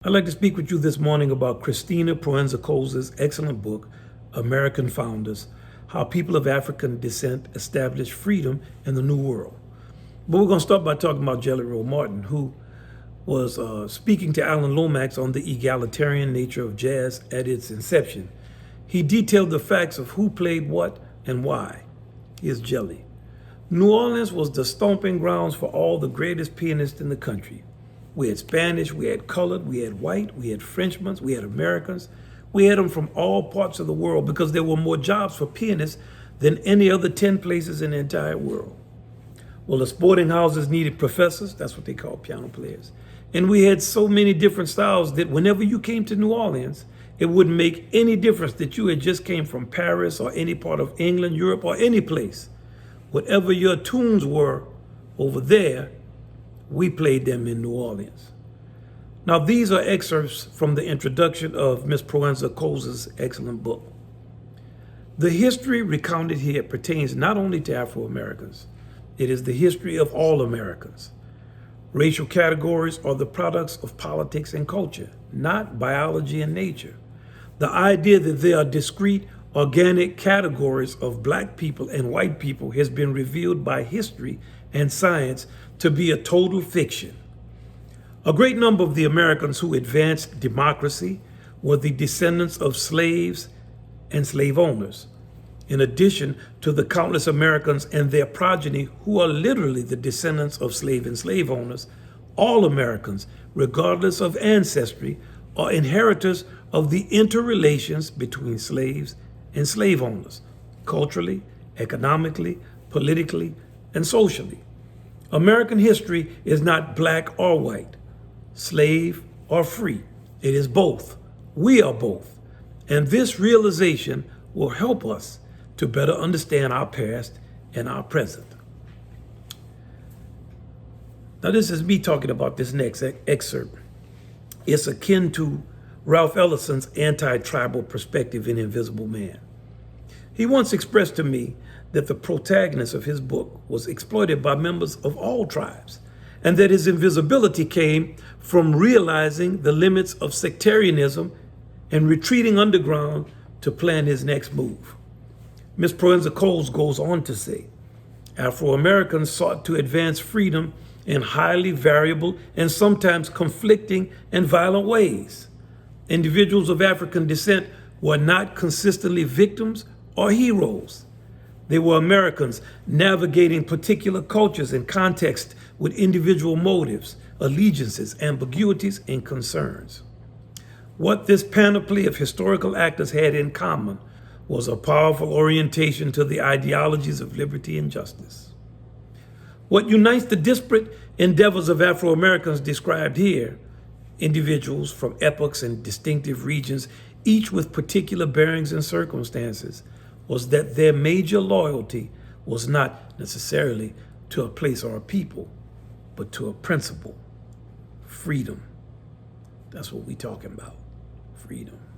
I'd like to speak with you this morning about Christina Proenza-Coles' excellent book, American Founders: How People of African Descent Established Freedom in the New World. But we're going to start by talking about Jelly Roll Martin, who was speaking to Alan Lomax on the egalitarian nature of jazz at its inception. He detailed the facts of who played what and why. Here's Jelly. New Orleans was the stomping grounds for all the greatest pianists in the country. We had Spanish, we had colored, we had white, we had Frenchmen, we had Americans. We had them from all parts of the world because there were more jobs for pianists than any other 10 places in the entire world. Well, the sporting houses needed professors, that's what they call piano players. And we had so many different styles that whenever you came to New Orleans, it wouldn't make any difference that you had just came from Paris or any part of England, Europe, or any place. Whatever your tunes were over there, we played them in New Orleans. Now, these are excerpts from the introduction of Ms. Proenza-Coles' excellent book. The history recounted here pertains not only to Afro-Americans, it is the history of all Americans. Racial categories are the products of politics and culture, not biology and nature. The idea that there are discrete organic categories of black people and white people has been revealed by history and science to be a total fiction. A great number of the Americans who advanced democracy were the descendants of slaves and slave owners, in addition to the countless Americans and their progeny who are literally the descendants of slave and slave owners. All Americans, regardless of ancestry, are inheritors of the interrelations between slaves and slave owners, culturally, economically, politically, and socially. American history is not black or white, slave or free. It is both. We are both. And this realization will help us to better understand our past and our present. Now, this is me talking about this next excerpt. It's akin to Ralph Ellison's anti-tribal perspective in Invisible Man. He once expressed to me that the protagonist of his book was exploited by members of all tribes, and that his invisibility came from realizing the limits of sectarianism and retreating underground to plan his next move. Ms. Proenza-Coles goes on to say, Afro-Americans sought to advance freedom in highly variable and sometimes conflicting and violent ways. Individuals of African descent were not consistently victims or heroes. They were Americans navigating particular cultures and contexts with individual motives, allegiances, ambiguities, and concerns. What this panoply of historical actors had in common was a powerful orientation to the ideologies of liberty and justice. What unites the disparate endeavors of Afro-Americans described here, individuals from epochs and distinctive regions, each with particular bearings and circumstances, was that their major loyalty was not necessarily to a place or a people, but to a principle: freedom. That's what we're talking about, freedom.